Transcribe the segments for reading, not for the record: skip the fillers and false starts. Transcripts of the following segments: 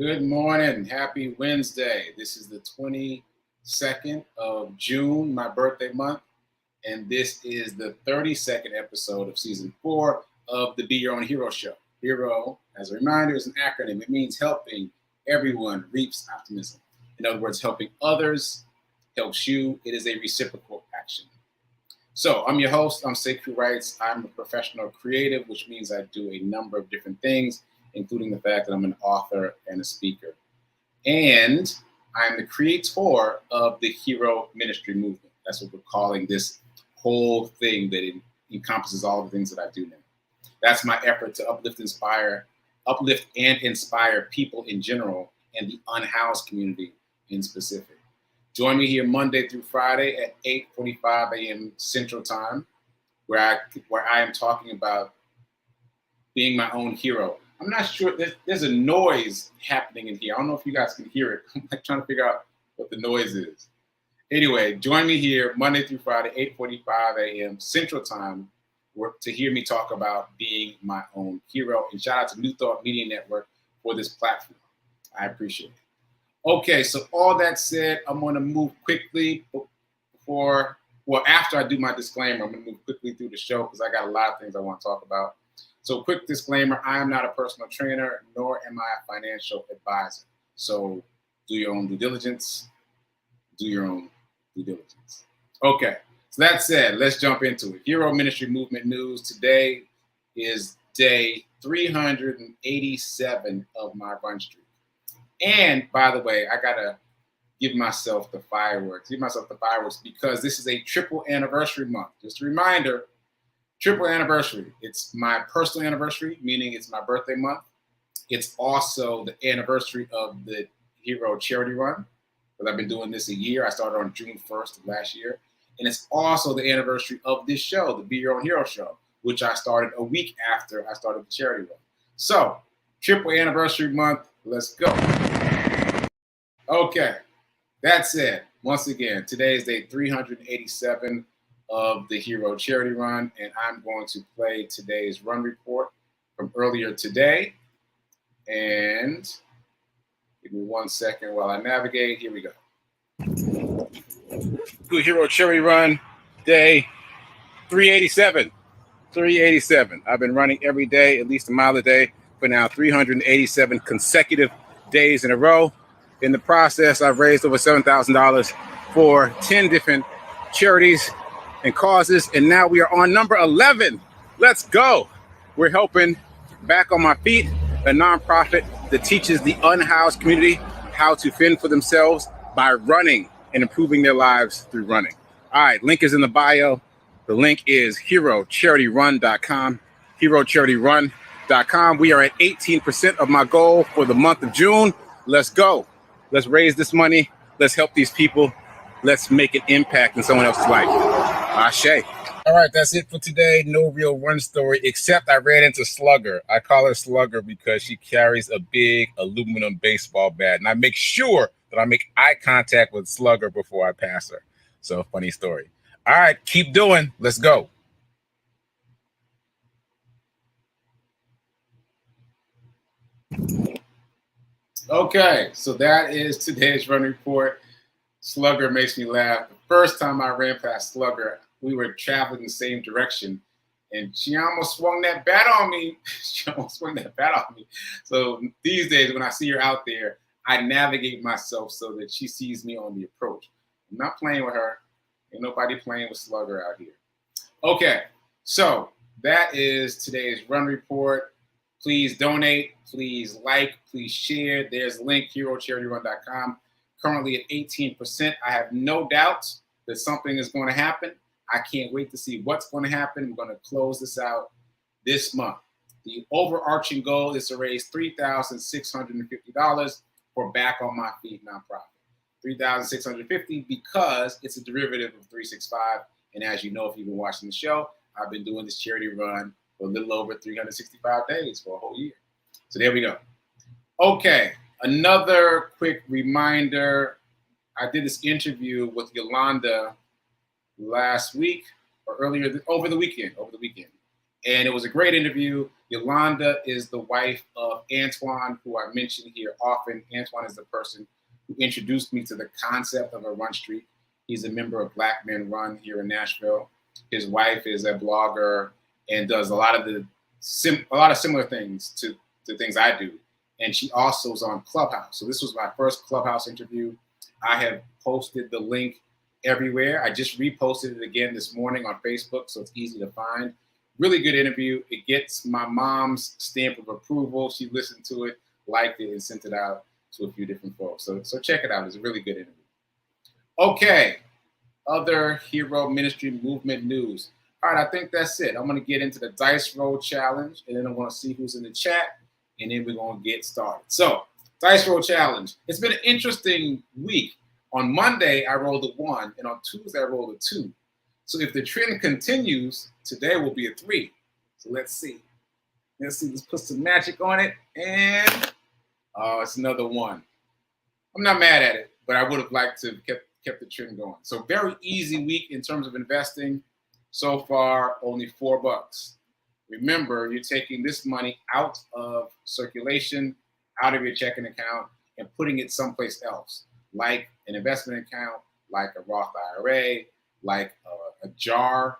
Good morning. Happy Wednesday. This is the 22nd of June, my birthday month, and this is the 32nd episode of season 4 of the Be Your Own Hero show. Hero, as a reminder, is an acronym. It means helping everyone reaps optimism. In other words, helping others helps you. It is a reciprocal action. So I'm your host. I'm sekouwrites. I'm a professional creative, which means I do a number of different things, including the fact that I'm an author and a speaker. And I'm the creator of the Hero Ministry Movement. That's what we're calling this whole thing that encompasses all the things that I do now. That's my effort to uplift and inspire people in general and the unhoused community in specific. Join me here Monday through Friday at 8:45 a.m. Central Time, where I am talking about being my own hero. I'm not sure, there's a noise happening in here. I don't know if you guys can hear it. I'm like trying to figure out what the noise is. Anyway, join me here Monday through Friday, 8:45 a.m. Central Time, to hear me talk about being my own hero. And shout out to New Thought Media Network for this platform. I appreciate it. Okay, so all that said, I'm going to move quickly after I do my disclaimer, I'm going to move quickly through the show because I got a lot of things I want to talk about. So quick disclaimer, I am not a personal trainer, nor am I a financial advisor. So do your own due diligence. Do your own due diligence. Okay, so that said, let's jump into it. Hero Ministry Movement news. Today is day 387 of my run streak. And by the way, I got to give myself the fireworks because this is a triple anniversary month. Just a reminder, triple anniversary. It's my personal anniversary, meaning it's my birthday month. It's also the anniversary of the Hero Charity Run, because I've been doing this a year. I started on June 1st of last year. And it's also the anniversary of this show, the Be Your Own Hero show, which I started a week after I started the charity run. So, triple anniversary month, let's go. Okay, that said, once again, today is day 387 of the Hero Charity Run, and I'm going to play today's run report from earlier today. And give me 1 second while I navigate. Here we go. Good Hero Charity Run, day 387. 387. I've been running every day, at least a mile a day, for now 387 consecutive days in a row. In the process, I've raised over $7,000 for 10 different charities and causes, and now we are on number 11. Let's go. We're helping Back on My Feet, a nonprofit that teaches the unhoused community how to fend for themselves by running and improving their lives through running. All right, link is in the bio. The link is herocharityrun.com, herocharityrun.com. We are at 18% of my goal for the month of June. Let's go. Let's raise this money. Let's help these people. Let's make an impact in someone else's life. Ashe. All right, that's it for today. No real run story, except I ran into Slugger. I call her Slugger because she carries a big aluminum baseball bat, and I make sure that I make eye contact with Slugger before I pass her. So, funny story. All right, keep doing. Let's go. Okay, so that is today's run report. Slugger makes me laugh. The first time I ran past Slugger, we were traveling the same direction, and she almost swung that bat on me. So these days, when I see her out there, I navigate myself so that she sees me on the approach. I'm not playing with her. Ain't nobody playing with Slugger out here. Okay, so that is today's run report. Please donate, please like, please share. There's a link, herocharityrun.com. Currently at 18%. I have no doubt that something is going to happen. I can't wait to see what's going to happen. We're going to close this out this month. The overarching goal is to raise $3,650 for Back on My Feet nonprofit. $3,650 because it's a derivative of 365. And as you know, if you've been watching the show, I've been doing this charity run for a little over 365 days for a whole year. So there we go. Okay, another quick reminder. I did this interview with Yolanda last week or over the weekend. And it was a great interview. Yolanda is the wife of Antoine, who I mention here often. Antoine is the person who introduced me to the concept of a run streak. He's a member of Black Men Run here in Nashville. His wife is a blogger and does a lot of similar things to things I do. And she also is on Clubhouse. So this was my first Clubhouse interview. I have posted the link everywhere. I just reposted it again this morning on Facebook, so it's easy to find. Really good interview. It gets my mom's stamp of approval. She listened to it, liked it, and sent it out to a few different folks. So check it out. It's a really good interview. Okay, other hero ministry movement news. All right, I think that's it. I'm going to get into the dice roll challenge, and then I'm going to see who's in the chat, and then we're going to get started. So, dice roll challenge. It's been an interesting week. On Monday, I rolled a 1, and on Tuesday, I rolled a 2. So if the trend continues, today will be a 3. So let's see. Let's put some magic on it, and it's another 1. I'm not mad at it, but I would have liked to have kept the trend going. So very easy week in terms of investing. So far, only $4. Remember, you're taking this money out of circulation, out of your checking account, and putting it someplace else, like an investment account, like a Roth IRA, like a jar,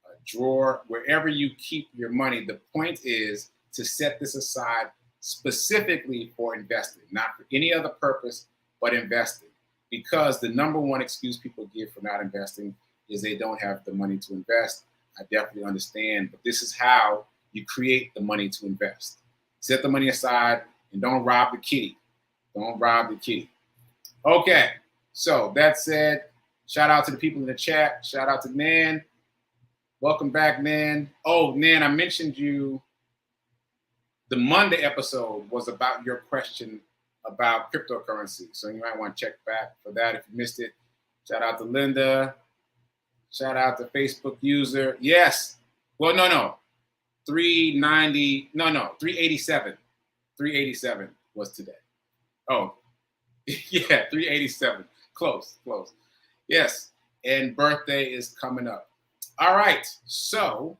a drawer, wherever you keep your money. The point is to set this aside specifically for investing, not for any other purpose, but investing. Because the number one excuse people give for not investing is they don't have the money to invest. I definitely understand, but this is how you create the money to invest. Set the money aside and don't rob the kitty. Don't rob the kitty. Okay, so that said, shout out to the people in the chat. Shout out to Nan. Welcome back, Nan. Oh, Nan, I mentioned you. The Monday episode was about your question about cryptocurrency. So you might want to check back for that if you missed it. Shout out to Linda. Shout out to Facebook user. Yes. Well, no. 387. 387 was today. Oh, yeah, 387. Close. Yes. And birthday is coming up. All right. So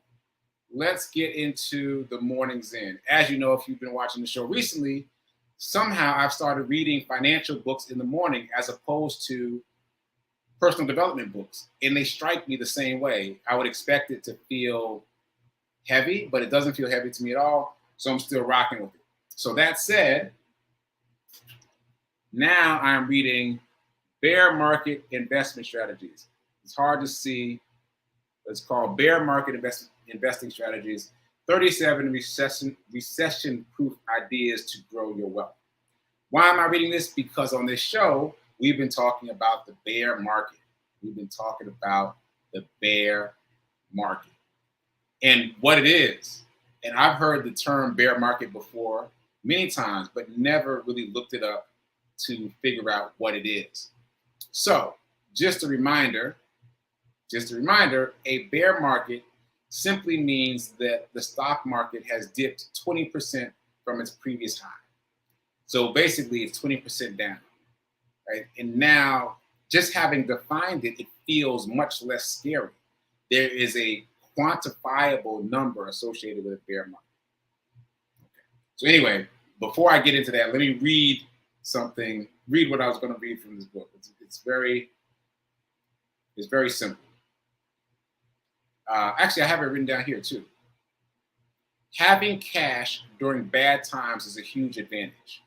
let's get into the morning Zen. As you know, if you've been watching the show recently, somehow I've started reading financial books in the morning as opposed to personal development books. And they strike me the same way. I would expect it to feel heavy, but it doesn't feel heavy to me at all. So I'm still rocking with it. So that said, now I'm reading Bear Market Investment Strategies. It's hard to see. It's called Bear Market Investing Strategies, 37 recession-proof ideas to grow your wealth. Why am I reading this? Because on this show, we've been talking about the bear market. We've been talking about the bear market and what it is. And I've heard the term bear market before many times, but never really looked it up to figure out what it is. So just a reminder, a bear market simply means that the stock market has dipped 20% from its previous high. So basically it's 20% down, right? And now just having defined it, it feels much less scary. There is a quantifiable number associated with a bear market. Okay. So anyway, before I get into that, let me read what I was going to read from this book. It's very simple. Actually, I have it written down here too. Having cash during bad times is a huge advantage.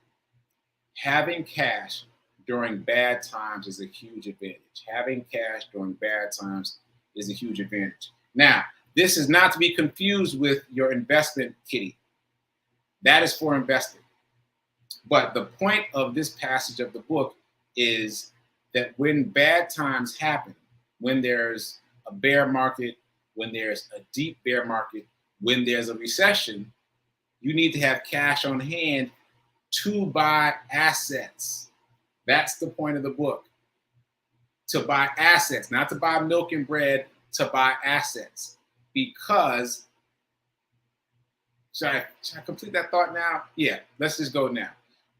Having cash during bad times is a huge advantage. Having cash during bad times is a huge advantage. Now, this is not to be confused with your investment kitty. That is for investing. But the point of this passage of the book is that when bad times happen, when there's a bear market, when there's a deep bear market, when there's a recession, you need to have cash on hand to buy assets. That's the point of the book. To buy assets, not to buy milk and bread, to buy assets. Because, should I complete that thought now? Yeah, let's just go now.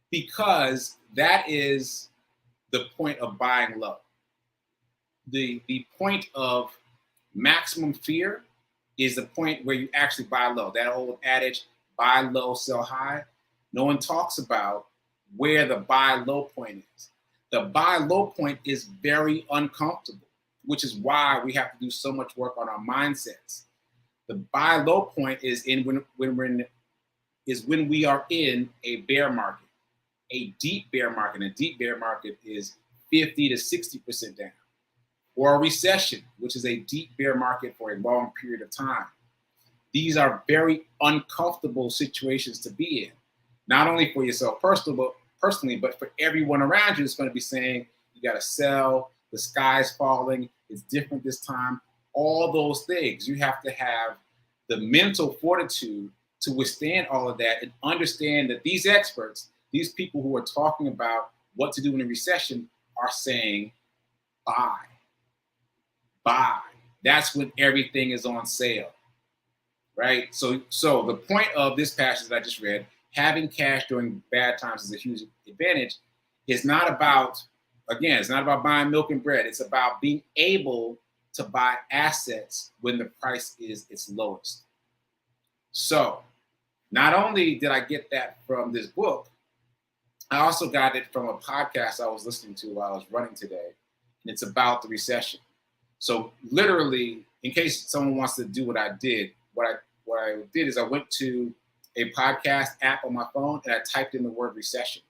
Because that is the point of buying low. The point of maximum fear is the point where you actually buy low. That old adage, buy low, sell high. No one talks about where the buy low point is. The buy low point is very uncomfortable, which is why we have to do so much work on our mindsets. The buy low point is when we are in a bear market, a deep bear market. A deep bear market is 50 to 60% down. Or a recession, which is a deep bear market for a long period of time. These are very uncomfortable situations to be in, not only for yourself personally, but for everyone around you. It's going to be saying, you got to sell, the sky's falling, it's different this time. All those things. You have to have the mental fortitude to withstand all of that and understand that these experts, these people who are talking about what to do in a recession, are saying, buy. That's when everything is on sale, right? So the point of this passage that I just read, having cash during bad times is a huge advantage. It's not about buying milk and bread. It's about being able to buy assets when the price is its lowest. So not only did I get that from this book, I also got it from a podcast I was listening to while I was running today, and it's about the recession. So literally, in case someone wants to do what I did, what I did is I went to a podcast app on my phone and I typed in the word recession.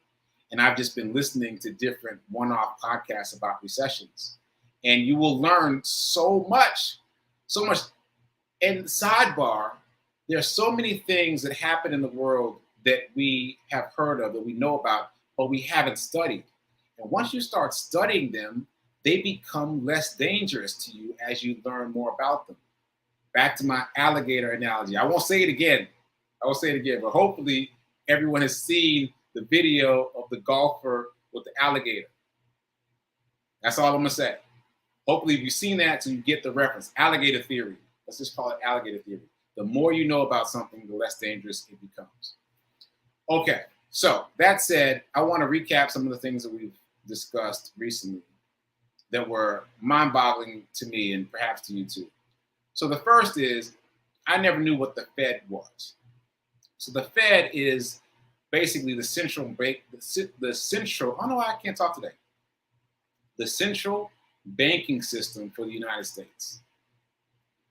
And I've just been listening to different one-off podcasts about recessions. And you will learn so much. And sidebar, there are so many things that happen in the world that we have heard of, that we know about, but we haven't studied. And once you start studying them, they become less dangerous to you as you learn more about them. Back to my alligator analogy. I won't say it again, but hopefully everyone has seen the video of the golfer with the alligator. That's all I'm gonna say. Hopefully you've seen that so you get the reference. Alligator theory. Let's just call it alligator theory. The more you know about something, the less dangerous it becomes. Okay, so that said, I want to recap some of the things that we've discussed recently that were mind-boggling to me and perhaps to you too. So the first is, I never knew what the Fed was. So the Fed is basically the central banking system for the United States.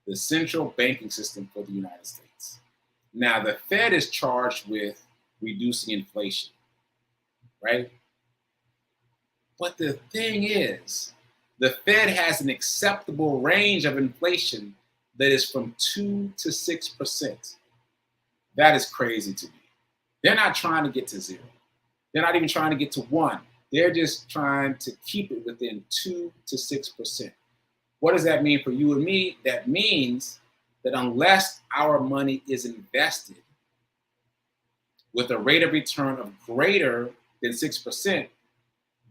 The central banking system for the United States. Now, the Fed is charged with reducing inflation, right? But the thing is, the Fed has an acceptable range of inflation that is from 2 to 6%. That is crazy to me. They're not trying to get to 0. They're not even trying to get to 1. They're just trying to keep it within 2 to 6%. What does that mean for you and me? That means that unless our money is invested with a rate of return of greater than 6%,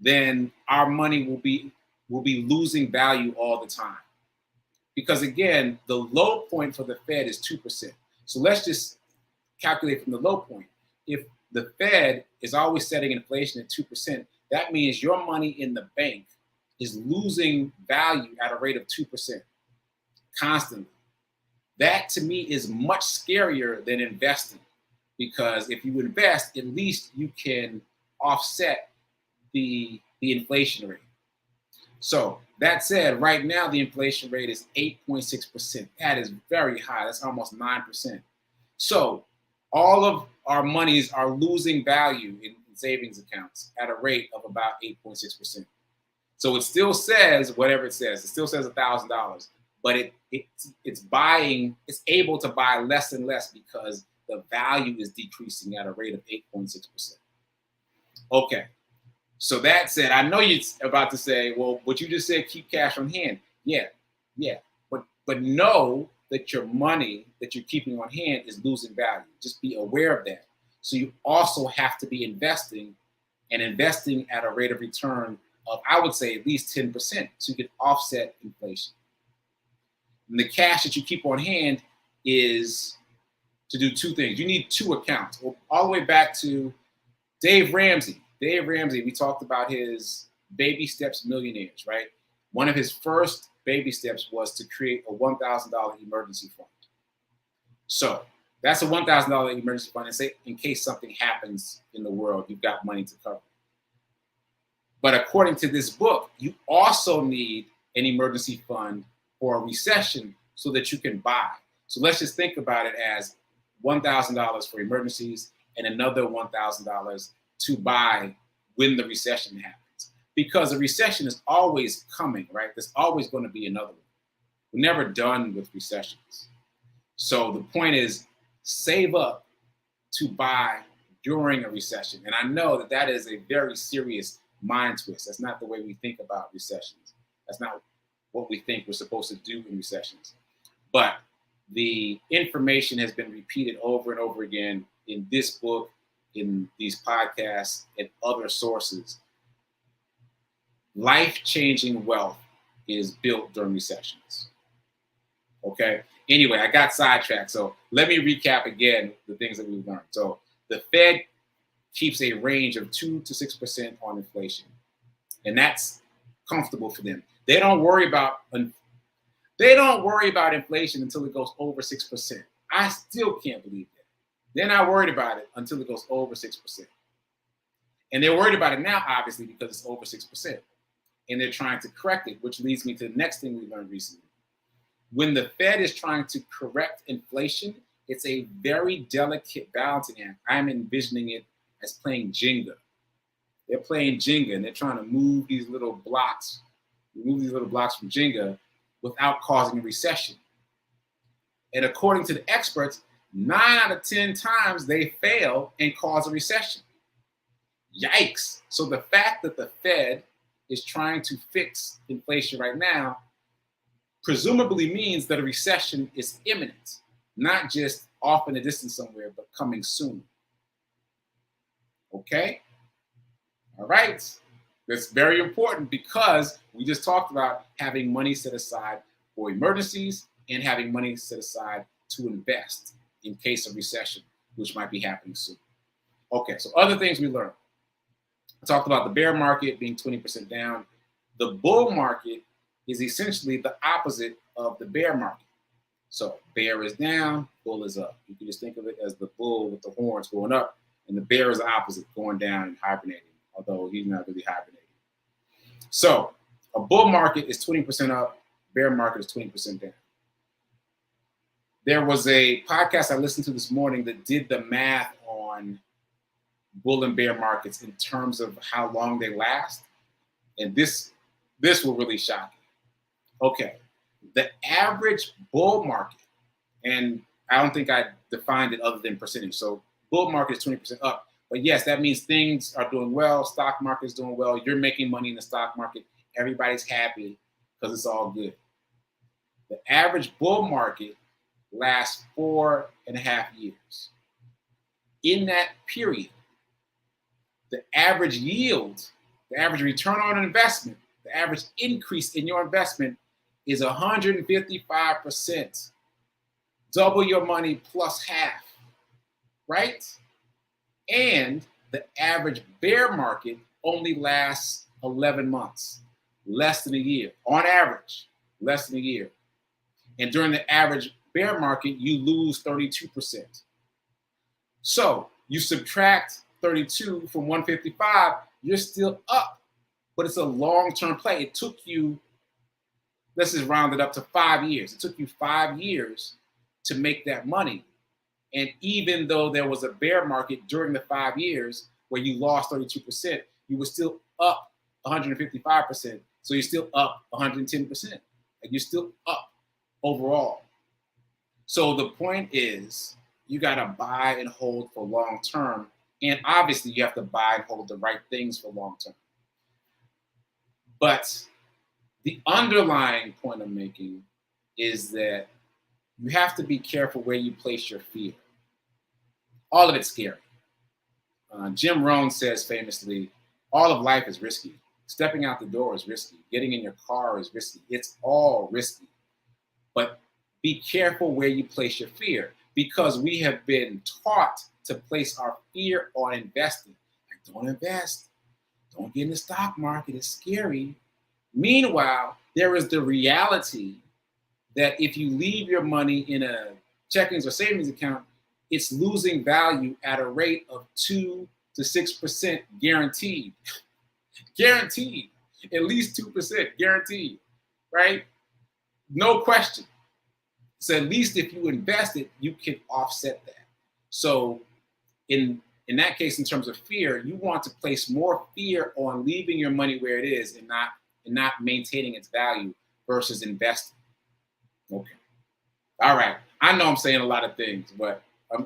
then our money will be losing value all the time. Because again, the low point for the Fed is 2%. So let's just calculate from the low point. If the Fed is always setting inflation at 2%, that means your money in the bank is losing value at a rate of 2% constantly. That to me is much scarier than investing, because if you invest, at least you can offset the inflation rate. So that said, right now the inflation rate is 8.6%. That is very high. That's almost 9%. So all of our monies are losing value in savings accounts at a rate of about 8.6%. So it still says whatever it says. It still says $1,000, but it's able to buy less and less because the value is decreasing at a rate of 8.6%. Okay. So that said, I know you're about to say, well, what you just said, keep cash on hand. Yeah. But know that your money that you're keeping on hand is losing value. Just be aware of that. So you also have to be investing at a rate of return of, I would say, at least 10%, so you can offset inflation. And the cash that you keep on hand is to do two things. You need two accounts. Well, all the way back to Dave Ramsey. We talked about his baby steps millionaires, right? One of his first baby steps was to create a $1,000 emergency fund. So that's a $1,000 emergency fund, and say in case something happens in the world, you've got money to cover. But according to this book, you also need an emergency fund for a recession so that you can buy. So let's just think about it as $1,000 for emergencies and another $1,000 to buy when the recession happens. Because a recession is always coming, right? There's always going to be another one. We're never done with recessions. So the point is, save up to buy during a recession. And I know that that is a very serious mind twist. That's not the way we think about recessions. That's not what we think we're supposed to do in recessions. But the information has been repeated over and over again in this book, in these podcasts, and other sources. Life-changing wealth is built during recessions. Okay? Anyway, I got sidetracked. So let me recap again the things that we've learned. So the Fed keeps a range of 2 to 6% on inflation. And that's comfortable for them. They don't worry about inflation until it goes over 6%. I still can't believe that. They're not worried about it until it goes over 6%. And they're worried about it now, obviously, because it's over 6%. And they're trying to correct it, which leads me to the next thing we learned recently. When the Fed is trying to correct inflation, it's a very delicate balancing act. I'm envisioning it as playing Jenga. They're playing Jenga and they're trying to move these little blocks from Jenga without causing a recession. And according to the experts, 9 out of 10 times they fail and cause a recession. Yikes. So the fact that the Fed is trying to fix inflation right now presumably means that a recession is imminent, not just off in the distance somewhere, but coming soon. Okay? All right. That's very important because we just talked about having money set aside for emergencies and having money set aside to invest in case of recession, which might be happening soon. Okay, so other things we learned. I talked about the bear market being 20% down. The bull market is essentially the opposite of the bear market. So bear is down, bull is up. You can just think of it as the bull with the horns going up, and the bear is the opposite, going down and hibernating, although he's not really hibernating. So a bull market is 20% up, bear market is 20% down. There was a podcast I listened to this morning that did the math on bull and bear markets in terms of how long they last. And this will really shock you. Okay, the average bull market, and I don't think I defined it other than percentage. So bull market is 20% up. But yes, that means things are doing well. Stock market is doing well. You're making money in the stock market. Everybody's happy because it's all good. The average bull market lasts 4.5 years. In that period, the average yield, the average return on investment, the average increase in your investment is 155%. Double your money plus half, right? And the average bear market only lasts 11 months, less than a year, on average, less than a year. And during the average bear market, you lose 32%. So you subtract 32 from 155, you're still up, but it's a long-term play. It took you, let's just round it up to 5 years. It took you 5 years to make that money. And even though there was a bear market during the 5 years where you lost 32%, you were still up 155%. So you're still up 110%. And you're still up overall. So the point is, you got to buy and hold for long term. And obviously, you have to buy and hold the right things for long term. But the underlying point I'm making is that you have to be careful where you place your fear. All of it's scary. Jim Rohn says famously, all of life is risky. Stepping out the door is risky. Getting in your car is risky. It's all risky. But be careful where you place your fear, because we have been taught to place our fear on investing. Like, don't invest. Don't get in the stock market. It's scary. Meanwhile, there is the reality that if you leave your money in a checkings or savings account, it's losing value at a rate of 2 to 6% guaranteed. Guaranteed. At least 2% guaranteed, right? No question. So at least if you invest it, you can offset that. So in that case, in terms of fear, you want to place more fear on leaving your money where it is and not maintaining its value versus investing. Okay. All right. I know I'm saying a lot of things, but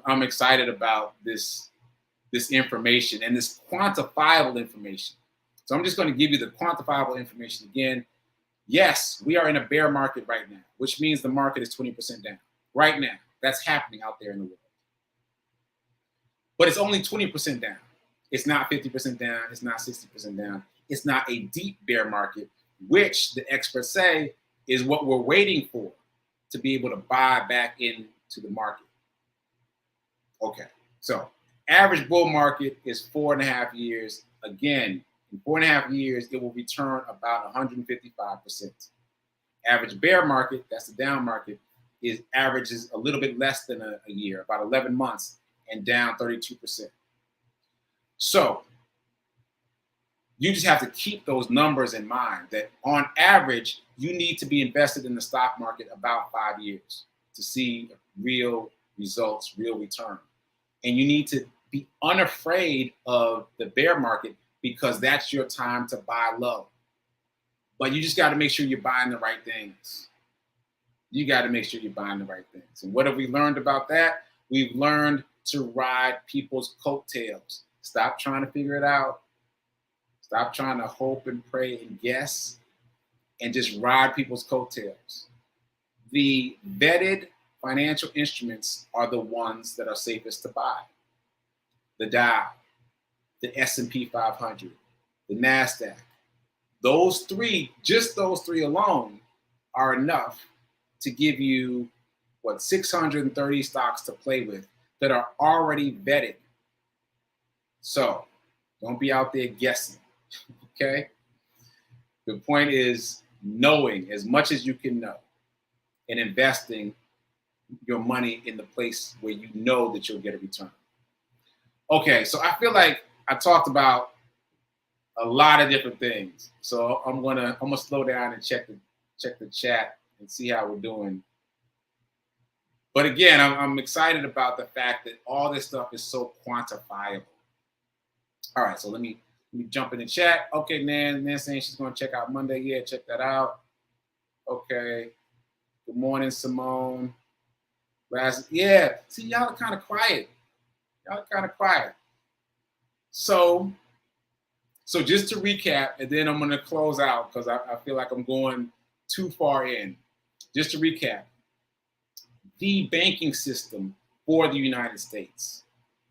I'm excited about this information and this quantifiable information. So I'm just going to give you the quantifiable information again. Yes, we are in a bear market right now, which means the market is 20% down right now. That's happening out there in the world. But it's only 20% down. It's not 50% down. It's not 60% down. It's not a deep bear market, which the experts say is what we're waiting for to be able to buy back into the market. Okay, so average bull market is 4.5 years. Again, in 4.5 years, it will return about 155%. Average bear market, that's the down market, averages a little bit less than a year, about 11 months, and down 32%. So you just have to keep those numbers in mind that on average, you need to be invested in the stock market about 5 years to see real results, real return. And you need to be unafraid of the bear market because that's your time to buy low. But you just got to make sure you're buying the right things. You got to make sure you're buying the right things. And what have we learned about that? We've learned to ride people's coattails. Stop trying to figure it out. Stop trying to hope and pray and guess, and just ride people's coattails. The vetted financial instruments are the ones that are safest to buy. The Dow, the S&P 500, the NASDAQ. Those three, just those three alone, are enough to give you, 630 stocks to play with that are already vetted. So don't be out there guessing, okay? The point is knowing as much as you can know and investing your money in the place where you know that you'll get a return. Okay, so I feel like I talked about a lot of different things. So I'm gonna slow down and check the chat and see how we're doing. But again, I'm excited about the fact that all this stuff is so quantifiable. All right, so let me jump in the chat. Okay, Nan's saying she's gonna check out Monday. Yeah, check that out. Okay. Good morning, Simone. Yeah, see, y'all are kind of quiet. So just to recap, and then I'm gonna close out because I feel like I'm going too far in. Just to recap, the banking system for the United States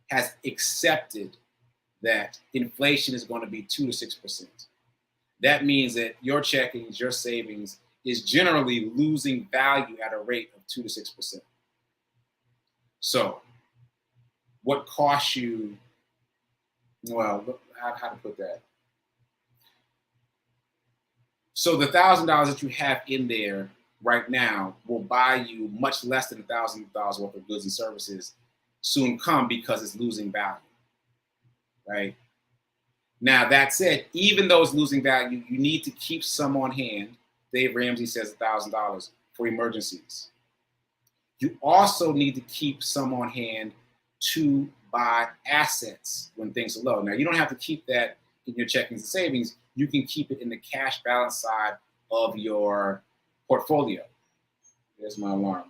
has accepted that inflation is going to be 2 to 6%. That means that your checkings, your savings is generally losing value at a rate of 2 to 6%. So what costs you, well, how to put that? So the $1,000 that you have in there right now will buy you much less than $1,000 worth of goods and services soon come because it's losing value, right? Now, that said, even though it's losing value, you need to keep some on hand. Dave Ramsey says $1,000 for emergencies. You also need to keep some on hand to buy assets when things are low. Now, you don't have to keep that in your checkings and savings. You can keep it in the cash balance side of your portfolio. There's my alarm.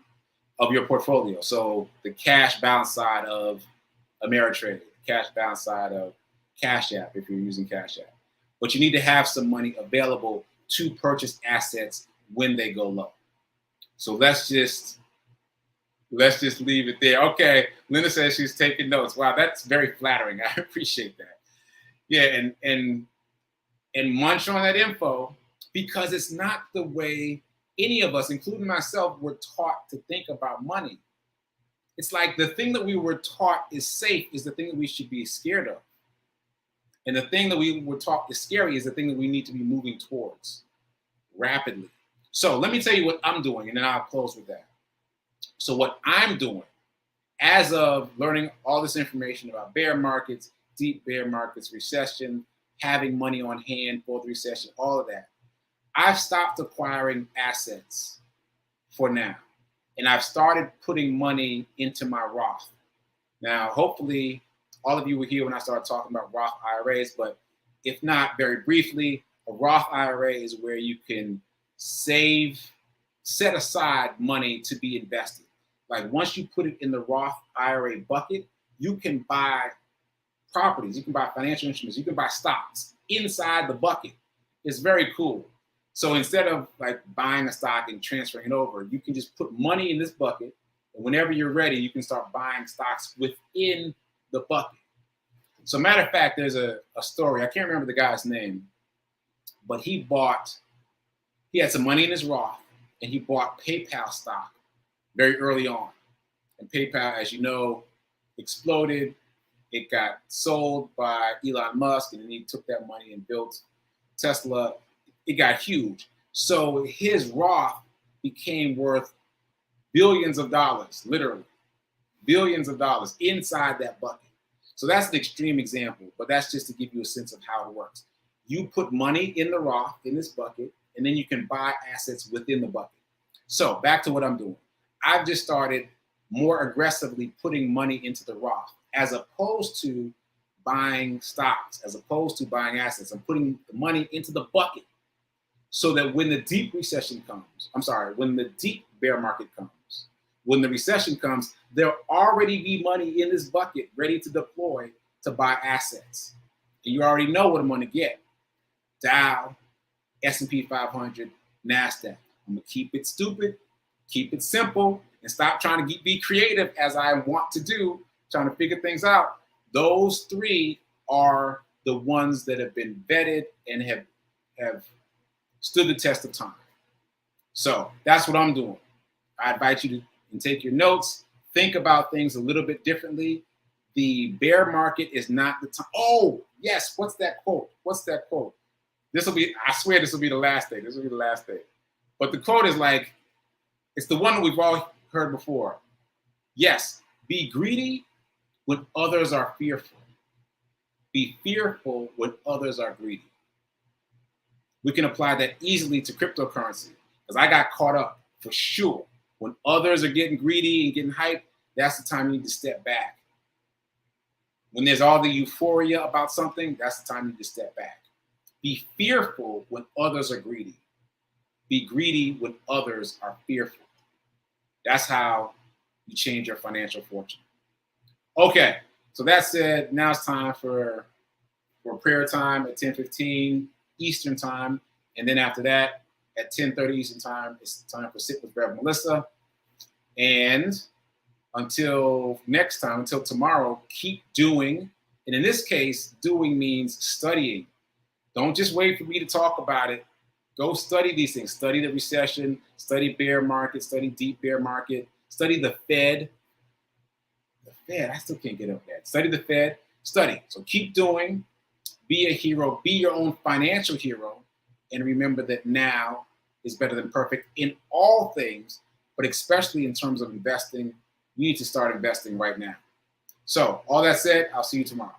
Of your portfolio. So the cash balance side of Ameritrade, cash balance side of Cash App if you're using Cash App. But you need to have some money available to purchase assets when they go low. So let's just leave it there. Okay, Linda says she's taking notes. Wow, that's very flattering. I appreciate that. Yeah, and munch on that info because it's not the way any of us, including myself, were taught to think about money. It's like the thing that we were taught is safe is the thing that we should be scared of. And the thing that we were taught is scary is the thing that we need to be moving towards rapidly. So let me tell you what I'm doing, and then I'll close with that. So what I'm doing, as of learning all this information about bear markets, deep bear markets, recession, having money on hand for the recession, all of that, I've stopped acquiring assets for now. And I've started putting money into my Roth. Now, hopefully, all of you were here when I started talking about Roth IRAs, but if not, very briefly, a Roth IRA is where you can set aside money to be invested. Like once you put it in the Roth IRA bucket, you can buy properties, you can buy financial instruments, you can buy stocks inside the bucket. It's very cool. So instead of like buying a stock and transferring it over, you can just put money in this bucket. And whenever you're ready, you can start buying stocks within the bucket. So matter of fact, there's a story. I can't remember the guy's name, but he had some money in his Roth and he bought PayPal stock very early on. And PayPal, as you know, exploded. It got sold by Elon Musk, and then he took that money and built Tesla. It got huge. So his Roth became worth billions of dollars, literally billions of dollars inside that bucket. So that's an extreme example, but that's just to give you a sense of how it works. You put money in the Roth, in this bucket, and then you can buy assets within the bucket. So back to what I'm doing. I've just started more aggressively putting money into the Roth as opposed to buying stocks, as opposed to buying assets. I'm putting the money into the bucket so that when the deep recession comes, when the deep bear market comes, when the recession comes, there'll already be money in this bucket ready to deploy to buy assets. And you already know what I'm going to get. Dow, S&P 500, NASDAQ. I'm going to keep it stupid, keep it simple, and stop trying to be creative as I want to do, trying to figure things out. Those three are the ones that have been vetted and have stood the test of time. So that's what I'm doing. I invite you to take your notes, think about things a little bit differently. The bear market is not the time. Oh, yes. What's that quote? I swear this will be the last day. But the quote is like, it's the one that we've all heard before. Yes, be greedy when others are fearful. Be fearful when others are greedy. We can apply that easily to cryptocurrency because I got caught up for sure. When others are getting greedy and getting hyped, that's the time you need to step back. When there's all the euphoria about something, that's the time you need to step back. Be fearful when others are greedy. Be greedy when others are fearful. That's how you change your financial fortune. Okay, so that said, now it's time for prayer time at 10:15 Eastern time. And then after that, at 10:30 Eastern time, it's time for Sit with Rev Melissa. And until next time, until tomorrow, keep doing. And in this case, doing means studying. Don't just wait for me to talk about it. Go study these things. Study the recession, study bear market, study deep bear market, study the Fed. The Fed, I still can't get up that. Study the Fed, study. So keep doing, be a hero, be your own financial hero, and remember that now is better than perfect in all things, but especially in terms of investing. You need to start investing right now. So all that said, I'll see you tomorrow.